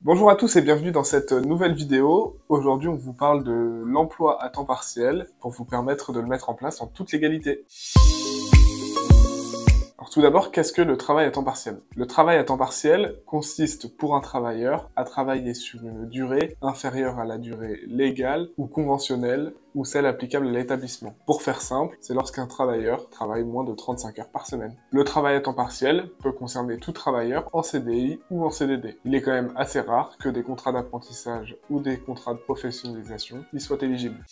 Bonjour à tous et bienvenue dans cette nouvelle vidéo. Aujourd'hui, on vous parle de l'emploi à temps partiel pour vous permettre de le mettre en place en toute légalité. Alors tout d'abord, qu'est-ce que le travail à temps partiel? Le travail à temps partiel consiste pour un travailleur à travailler sur une durée inférieure à la durée légale ou conventionnelle ou celle applicable à l'établissement. Pour faire simple, c'est lorsqu'un travailleur travaille moins de 35 heures par semaine. Le travail à temps partiel peut concerner tout travailleur en CDI ou en CDD. Il est quand même assez rare que des contrats d'apprentissage ou des contrats de professionnalisation y soient éligibles.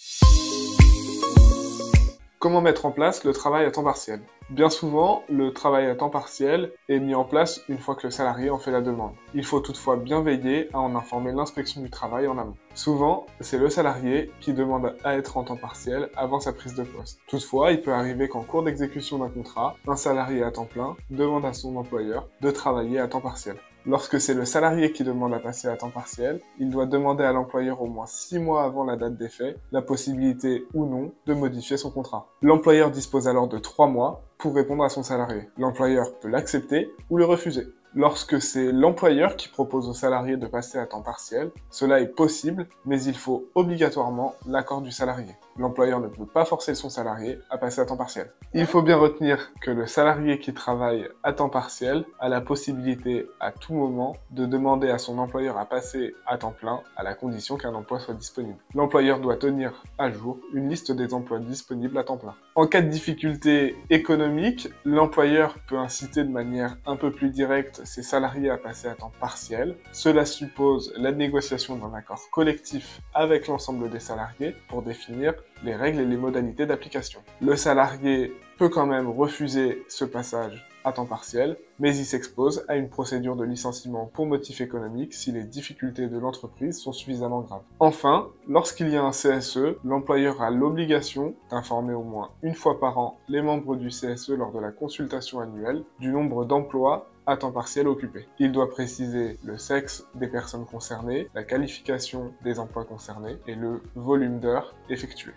Comment mettre en place le travail à temps partiel? Bien souvent, le travail à temps partiel est mis en place une fois que le salarié en fait la demande. Il faut toutefois bien veiller à en informer l'inspection du travail en amont. Souvent, c'est le salarié qui demande à être en temps partiel avant sa prise de poste. Toutefois, il peut arriver qu'en cours d'exécution d'un contrat, un salarié à temps plein demande à son employeur de travailler à temps partiel. Lorsque c'est le salarié qui demande à passer à temps partiel, il doit demander à l'employeur au moins 6 mois avant la date d'effet la possibilité ou non de modifier son contrat. L'employeur dispose alors de 3 mois pour répondre à son salarié. L'employeur peut l'accepter ou le refuser. Lorsque c'est l'employeur qui propose au salarié de passer à temps partiel, cela est possible, mais il faut obligatoirement l'accord du salarié. L'employeur ne peut pas forcer son salarié à passer à temps partiel. Il faut bien retenir que le salarié qui travaille à temps partiel a la possibilité à tout moment de demander à son employeur à passer à temps plein à la condition qu'un emploi soit disponible. L'employeur doit tenir à jour une liste des emplois disponibles à temps plein. En cas de difficulté économique, l'employeur peut inciter de manière un peu plus directe ses salariés à passer à temps partiel. Cela suppose la négociation d'un accord collectif avec l'ensemble des salariés pour définir les règles et les modalités d'application. Le salarié peut quand même refuser ce passage à temps partiel, mais il s'expose à une procédure de licenciement pour motif économique si les difficultés de l'entreprise sont suffisamment graves. Enfin, lorsqu'il y a un CSE, l'employeur a l'obligation d'informer au moins une fois par an les membres du CSE lors de la consultation annuelle du nombre d'emplois à temps partiel occupés. Il doit préciser le sexe des personnes concernées, la qualification des emplois concernés et le volume d'heures effectuées.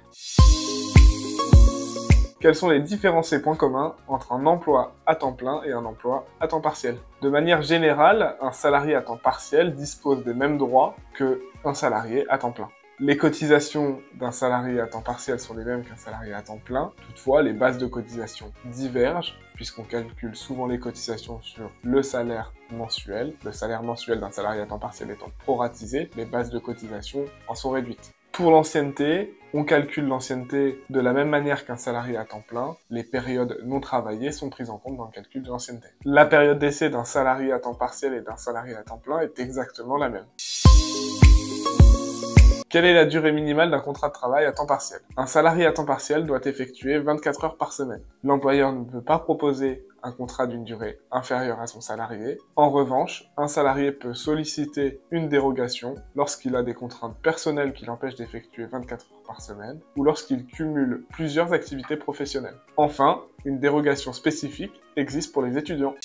Quels sont les différences et points communs entre un emploi à temps plein et un emploi à temps partiel? De manière générale, un salarié à temps partiel dispose des mêmes droits qu'un salarié à temps plein. Les cotisations d'un salarié à temps partiel sont les mêmes qu'un salarié à temps plein. Toutefois, les bases de cotisation divergent puisqu'on calcule souvent les cotisations sur le salaire mensuel. Le salaire mensuel d'un salarié à temps partiel étant proratisé, les bases de cotisation en sont réduites. Pour l'ancienneté, on calcule l'ancienneté de la même manière qu'un salarié à temps plein. Les périodes non travaillées sont prises en compte dans le calcul de l'ancienneté. La période d'essai d'un salarié à temps partiel et d'un salarié à temps plein est exactement la même. Quelle est la durée minimale d'un contrat de travail à temps partiel? Un salarié à temps partiel doit effectuer 24 heures par semaine. L'employeur ne peut pas proposer un contrat d'une durée inférieure à son salarié. En revanche, un salarié peut solliciter une dérogation lorsqu'il a des contraintes personnelles qui l'empêchent d'effectuer 24 heures par semaine ou lorsqu'il cumule plusieurs activités professionnelles. Enfin, une dérogation spécifique existe pour les étudiants.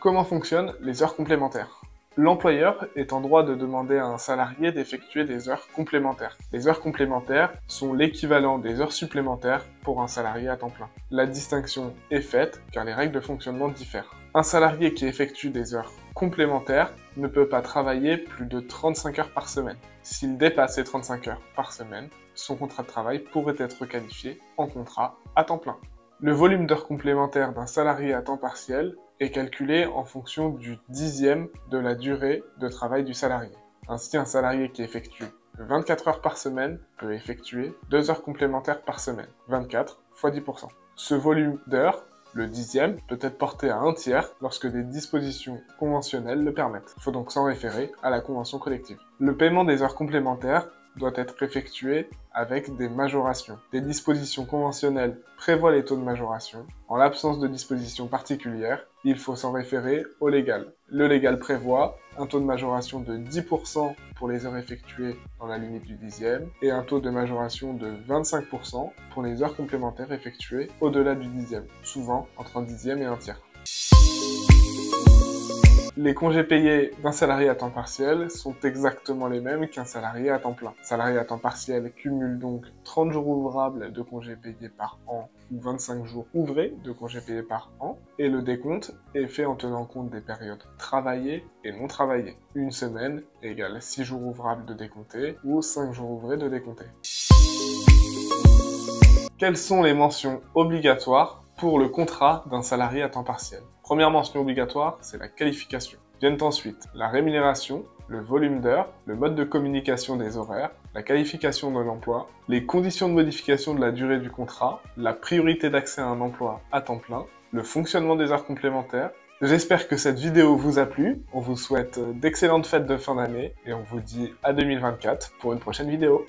Comment fonctionnent les heures complémentaires? L'employeur est en droit de demander à un salarié d'effectuer des heures complémentaires. Les heures complémentaires sont l'équivalent des heures supplémentaires pour un salarié à temps plein. La distinction est faite car les règles de fonctionnement diffèrent. Un salarié qui effectue des heures complémentaires ne peut pas travailler plus de 35 heures par semaine. S'il dépasse ces 35 heures par semaine, son contrat de travail pourrait être qualifié en contrat à temps plein. Le volume d'heures complémentaires d'un salarié à temps partiel est calculé en fonction du dixième de la durée de travail du salarié. Ainsi, un salarié qui effectue 24 heures par semaine peut effectuer 2 heures complémentaires par semaine, 24 x 10%. Ce volume d'heures, le dixième, peut être porté à un tiers lorsque des dispositions conventionnelles le permettent. Il faut donc s'en référer à la convention collective. Le paiement des heures complémentaires doit être effectué avec des majorations. Des dispositions conventionnelles prévoient les taux de majoration. En l'absence de dispositions particulières, il faut s'en référer au légal. Le légal prévoit un taux de majoration de 10% pour les heures effectuées dans la limite du dixième et un taux de majoration de 25% pour les heures complémentaires effectuées au-delà du dixième, souvent entre un dixième et un tiers. Les congés payés d'un salarié à temps partiel sont exactement les mêmes qu'un salarié à temps plein. Salarié à temps partiel cumule donc 30 jours ouvrables de congés payés par an ou 25 jours ouvrés de congés payés par an, et le décompte est fait en tenant compte des périodes travaillées et non travaillées. Une semaine égale 6 jours ouvrables de décompté ou 5 jours ouvrés de décompté. Quelles sont les mentions obligatoires pour le contrat d'un salarié à temps partiel? Première mention obligatoire, c'est la qualification. Viennent ensuite la rémunération, le volume d'heures, le mode de communication des horaires, la qualification de l'emploi, les conditions de modification de la durée du contrat, la priorité d'accès à un emploi à temps plein, le fonctionnement des heures complémentaires. J'espère que cette vidéo vous a plu. On vous souhaite d'excellentes fêtes de fin d'année et on vous dit à 2024 pour une prochaine vidéo.